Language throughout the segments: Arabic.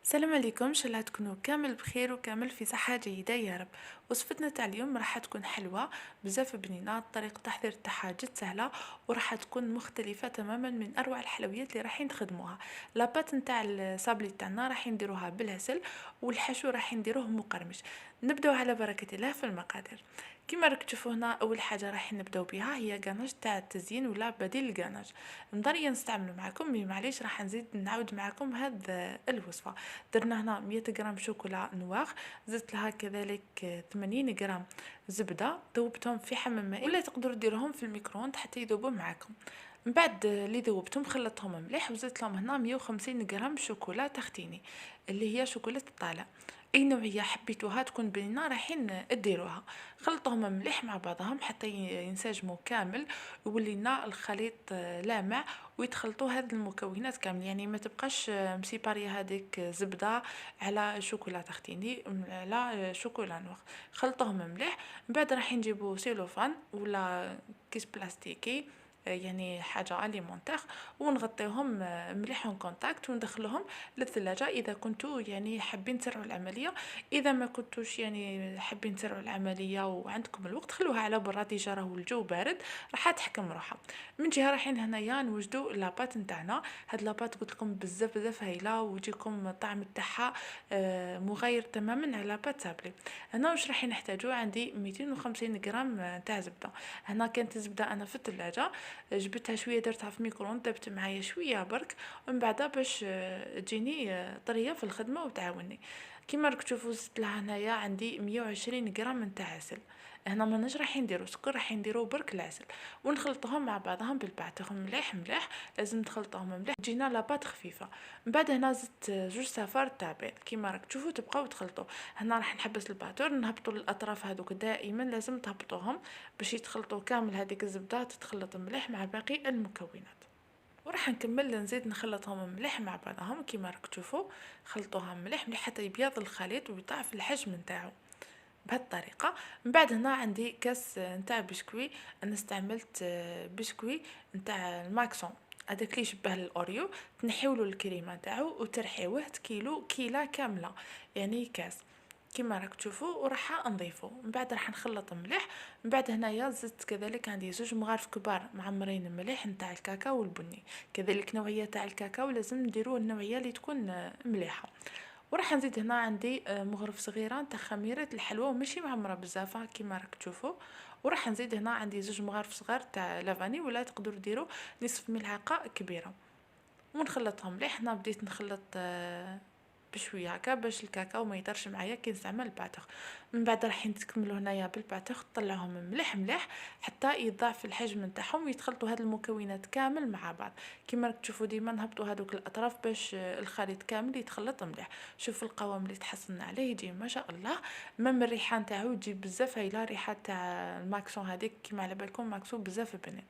السلام عليكم، ان شاء الله تكونوا كامل بخير وكامل في صحة جيدة يا رب. وصفتنا تاع اليوم راح تكون حلوة بزاف بنينة، طريقة تحضير تاعها جد سهلة وراح تكون مختلفة تماما من اروع الحلويات اللي راح نخدموها. لاباط نتاع الصابلي تاعنا راح نديروها بالعسل، والحشو راح نديروه مقرمش. نبداو على بركة الله في المقادير. كما راك تشوفوا هنا، اول حاجه راح نبداو بها هي غاناج تاع التزيين ولا بديل الغاناج. نضري نستعملوا معكم، مي معليش راح نزيد نعاود معكم هاد الوصفه. درنا هنا 100 غرام شوكولا نواغ، زدت لها كذلك 80 غرام زبده، ذوبتهم في حمام مائي ولا تقدروا ديروهم في الميكرووند حتى يذوبوا معكم. من بعد اللي ذوبتهم خلطتهم مليح، وزدت لهم هنا 150 غرام شوكولا تختيني اللي هي شوكولا الطالع. اي نوعيه حبيتوها تكون بينا رايحين ديروها. خلطهم مليح مع بعضهم حتى ينسجموا كامل، ويولي لنا الخليط لامع. ويتخلطوا هاد المكونات كامل، يعني ما تبقاش مسيباريه هذيك زبده على شوكولا تختيني على شوكولا نوغ. خلطوهم مليح. من بعد راح نجيبوا سيلوفان ولا كيس بلاستيكي، يعني حاجه اليمونتير، ونغطيوهم مليح اون كونتاكت وندخلوهم للثلاجه اذا كنتوا يعني حابين تسرعوا العمليه. اذا ما كنتوش يعني حابين تسرعوا العمليه وعندكم الوقت، خلوها على براد راهو الجو بارد راح تحكم روحها. من جهه رايحين هنايا نوجدوا لاباط نتاعنا. هاد لاباط قلت لكم بزاف بزاف هايله، ويجيكم الطعم تاعها مغاير تماما على لاباط سابلي. هنا واش راح نحتاجو؟ عندي 250 غرام تاع زبده. هنا كانت الزبده انا في الثلاجه، جبتها شويه درتها في ميكرووند، دابت معايا شويه برك، ومن بعد باش تجيني طريه في الخدمه وتعاوني. كيما راك تشوفوا زدت لها هنايا عندي 120 غرام نتاع عسل. هنا ماناش راح نديرو سكر، راح نديرو برك العسل، ونخلطهم مع بعضهم بالبعتهم مليح مليح. لازم تخلطوهم مليح تجينا لاباط خفيفه. من بعد هنا زدت جوج صفار تاع بيض. كيما راك تشوفوا تبقاو تخلطوا. هنا راح نحبس الباتور، نهبطوا الاطراف هذوك دائما لازم تهبطوهم باش يتخلطوا كامل، هذيك الزبده تتخلط مليح مع باقي المكونات. وراح نكمل نزيد نخلطهم مليح مع بعضهم. كيما راك تشوفوا خلطوها مليح مليح حتى يبيض الخليط ويضاعف الحجم نتاعو بهالطريقه. من بعد هنا عندي كاس نتاع بسكوي. انا استعملت بسكوي نتاع الماكسون، هذاك اللي يشبه الاوريو. تنحيولو الكريمه تاعو وترحيوه كيلا كامله، يعني كاس كيما راك تشوفوا. وراح نضيفه من بعد راح نخلط مليح. من بعد هنايا زدت كذلك عندي زوج مغارف كبار معمرين مليح نتاع الكاكاو والبني. كذلك نوعيه تاع الكاكاو لازم نديروا النوعيه اللي تكون مليحه. وراح نزيد هنا عندي مغرف صغيره تاع خميره الحلوى وماشي معمره بزاف كيما راك تشوفوا. وراح نزيد هنا عندي زوج مغارف صغار تاع لافاني، ولا تقدروا ديروا نصف ملعقه كبيره. ونخلطهم مليح. هنا بديت نخلط بشويه هكا باش الكاكاو ما يطرش معايا كي نستعمل الباتر. من بعد راح تكملوا هنايا بالباتر، تطلعوهم مليح مليح حتى يضاعف الحجم نتاعهم ويتخلطوا هاد المكونات كامل مع بعض. كيما راك تشوفوا ديما نهبطوا هذوك الاطراف باش الخليط كامل يتخلط مليح. شوفوا القوام اللي تحصلنا عليه، يجي ما شاء الله. مم الريحه نتاعو تجي بزاف هايله، ريحه تاع الماكسون هذيك كيما على بالكم ماكسون بزاف بنين.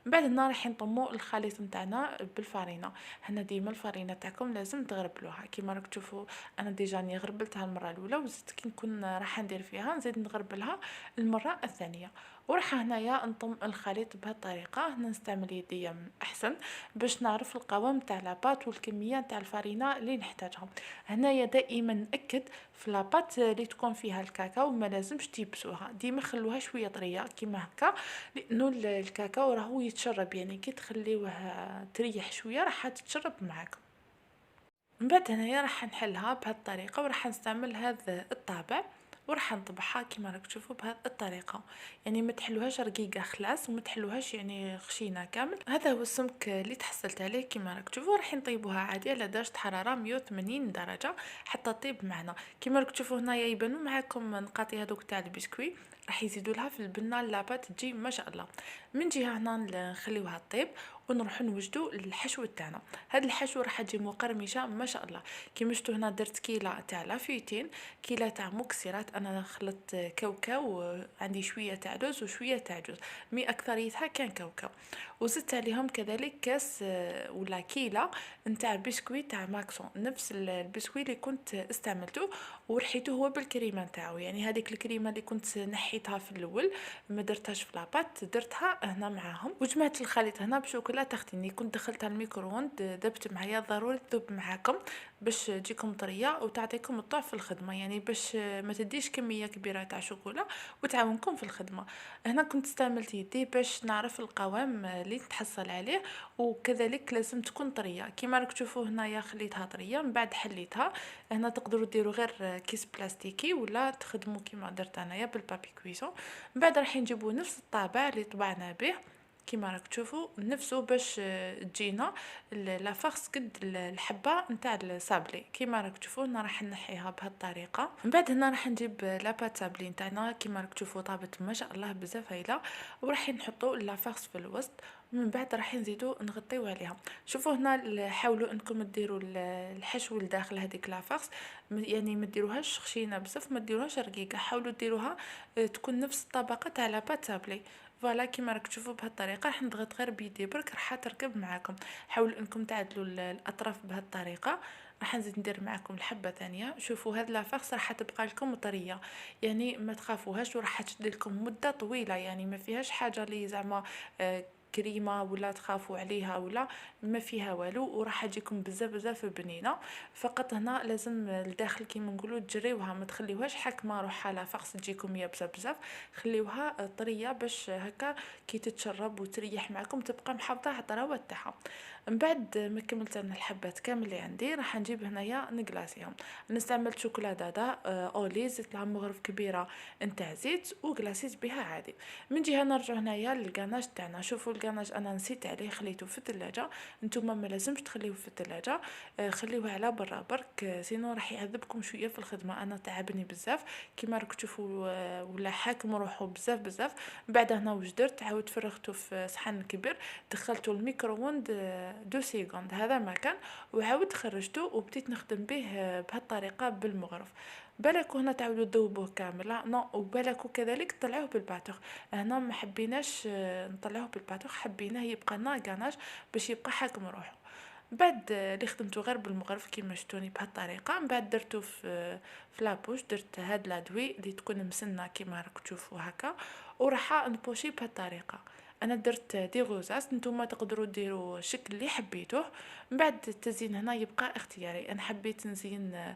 من بعد هنا راح نطمو الخليط نتاعنا بالفارينه. هنا ديما الفرينه تاعكم لازم تغربلوها. كيما راك تشوفوا انا ديجاني غربلتها المره الاولى، وزدت كي نكون راح ندير فيها نزيد نغربلها المره الثانيه. وراح هنايا نطم الخليط بهالطريقه. هنا نستعمل يديا احسن باش نعرف القوام تاع لاباط والكميه تاع الفرينه اللي نحتاجها. هنايا دائما ناكد في لاباط اللي تكون فيها الكاكاو ما لازمش تيبسوها، ديما خلوها شويه طريه كيما هكا، لانه الكاكاو راهو يتشرب، يعني كي تخليوه تريح شويه راح تتشرب معاك. من بعد هنايا راح نحلها بهالطريقه، وراح نستعمل هذا الطابع وراح نطبعها كيما راك تشوفوا بهذه الطريقه. يعني ما تحلوهاش رقيقه خلاص، وما تحلوهاش يعني خشينه كامل. هذا هو السمك اللي تحصلت عليه. كيما راك تشوفوا راح نطيبوها عادي على درجه حراره 180 درجه حتى طيب معنا. كيما راك تشوفوا هنايا يبانوا معاكم نقاطي هذوك تاع البسكوي، راح يزيدوا لها في البنه اللابات تجي ما شاء الله. من جهه هنا نخليوها طيب، ونروحوا نوجدوا الحشو تاعنا. هاد الحشو راح تجي مقرمشه ما شاء الله. كيما شفتوا هنا درت كيله تاع لافيتين، كيله تاع مكسرات. انا خلطت كاوكاو، عندي شويه تاع لوز وشويه تاع جوز، مي اكثريتها كان كاوكاو. وزدت عليهم كذلك كاس ولا كيله نتاع بسكوي تاع ماكسون، نفس البسكوي اللي كنت استعملته ورحيته هو بالكريمه نتاعو. يعني هذيك الكريمه اللي كنت نحيتها في الاول ما درتهاش في لاباط، درتها هنا معاهم. وجمعت الخليط هنا بشوكولا لا تختني. كنت دخلتها الميكرووند ذبت معايا، ضروري تذوب معاكم باش تجيكم طريه وتعطيكم الطعم في الخدمه، يعني باش ما تديش كميه كبيره تاع شوكولا وتعاونكم في الخدمه. هنا كنت استعملت يدي باش نعرف القوام اللي نتحصل عليه، وكذلك لازم تكون طريه كيما راك تشوفوا هنايا. خليتها طريه من بعد حليتها. هنا تقدروا ديروا غير كيس بلاستيكي ولا تخدموا كيما درت انايا بالبابي كويسون. من بعد راح نجيبوا نفس الطابع اللي طبعنا به كيما راك تشوفوا نفسه باش تجينا لا فارس قد الحبه نتاع الصابلي. كيما راك تشوفوا هنا راح نحيها بهالطريقه. من بعد هنا راح نجيب لاباط صابلي نتاعنا كيما راك تشوفوا طابت ما شاء الله بزاف هايله، وراح نحطوا لا فارس في الوسط. من بعد راح نزيدوا نغطيو عليها. شوفوا هنا حاولوا انكم ديروا الحشو لداخل هذيك لا فارس، يعني ما ديروهاش خشينه بزاف، ما ديروهاش رقيقه، حاولوا ديروها تكون نفس الطبقه تاع لاباط صابلي. فوالا كيما راك تشوفوا بهالطريقه راح نضغط غير بيدي برك راح تركب معاكم. حاولوا انكم تعدلوا الاطراف بهالطريقه. راح نزيد ندير معاكم الحبه ثانيه. شوفوا هاد لافاكس راح تبقى لكم طريه، يعني ما تخافوهاش وراح تشد لكم مده طويله، يعني ما فيهاش حاجه اللي زعما كريمه ولا تخافوا عليها ولا ما فيها والو، وراح تجيكم بزاف بزاف بنينه. فقط هنا لازم الداخل كيما نقولوا تجريوها، ما تخليوهاش حكمه روحها لا فاقس تجيكم يابسه بزاف، خليوها طريه باش هكا كي تتشرب وتريح معكم تبقى محافظه على الطراوه تاعها. من بعد ما كملت انا الحبات كامل اللي عندي راح نجيب هنايا نقلاسيهم. نستعمل شوكولاته اوليز تاع مغرف كبيره نتاع زيت وقلاسيت بها عادي. من جهه نرجع هنايا للكاناج تاعنا. شوفوا الكاناج انا نسيت عليه خليته في الثلاجه، نتوما ما لازمش تخليوه في الثلاجه، خليوه على برا برك سينو راح يعذبكم شويه في الخدمه. انا تعبني بزاف كيما راك تشوفوا ولا حاكم روحو بزاف بزاف. بعد هنا واش درت، عاود فرغته في صحن كبير، دخلته الميكرووند 2 سيكوند هذا ما كان، وعاود خرجته وبديت نخدم به بهالطريقه بالمغرف. بالك هنا تعاودوا تذوبوه كامل نو، وبالك كذلك طلعوه بالباتوخ. هنا ما حبيناش نطلعوه بالباتوخ، حبيناه يبقى لنا كاناج باش يبقى حاكم روحه. بعد اللي خدمته غير بالمغرف كيما شفتوني بهالطريقه. من بعد درتو في لابوش، درت هاد لادوي اللي تكون مسنه كيما راك تشوفوا هكا، وراح نبوشي بهالطريقه. انا درت دي غوزاس، نتوما تقدروا ديروا الشكل اللي حبيتوه. من بعد التزيين هنا يبقى اختياري، انا حبيت نزين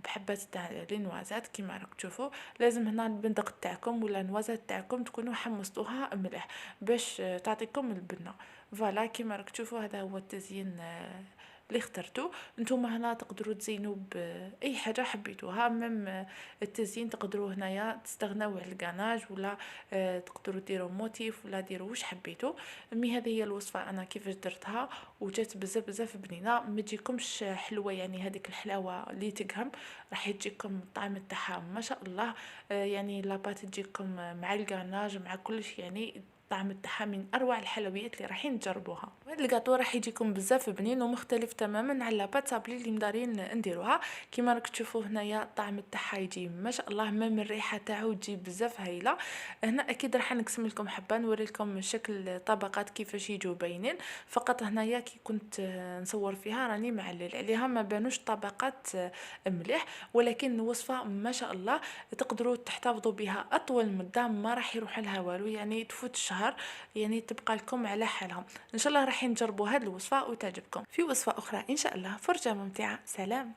بحبات تاع لي نوازات كيما راك تشوفوا. لازم هنا البندق تاعكم ولا النوازات تاعكم تكونوا حمصتوها مليح باش تعطيكم البنه. فوالا كيما راك تشوفوا هذا هو التزيين اللي اخترته. نتوما هنا تقدروا تزينوا باي حاجه حبيتوها، ميم التزيين تقدروا هنايا تستغناو على الكاناج ولا تقدروا ديروا موتيف ولا ديروا واش حبيتوا. مي هذه هي الوصفه انا كيفاش درتها وجات بزاف بزاف بنينه، ما تجيكمش حلوه يعني هذيك الحلاوه اللي تقهم، راح تجيكم الطعم تاعها ما شاء الله. يعني لاباط تجيكم مع الكاناج مع كلش، يعني الطعم تاعها من اروع الحلويات اللي رايحين تجربوها. وهذا الكاطو راح يجيكم بزاف بنين ومختلف تماما على لاباط صابلي اللي مدارين نديروها. كيما راك تشوفوا هنايا الطعم تاعها يجي ما شاء الله، من الريحه تاعو تجي بزاف هايله. هنا اكيد راح نقسم لكم حبه نوري لكم شكل طبقات كيفاش يجوا باينين. فقط هنايا كي كنت نصور فيها راني معلل عليها، ما بانوش طبقات مليح، ولكن وصفه ما شاء الله تقدروا تحتفظوا بها اطول مده، ما راح يروح لها والو، يعني تفوت الشهر، يعني تبقى لكم على حالها. ان شاء الله راح نجربوا هذه الوصفه وتعجبكم. في وصفه اخرى ان شاء الله، فرجه ممتعه، سلام.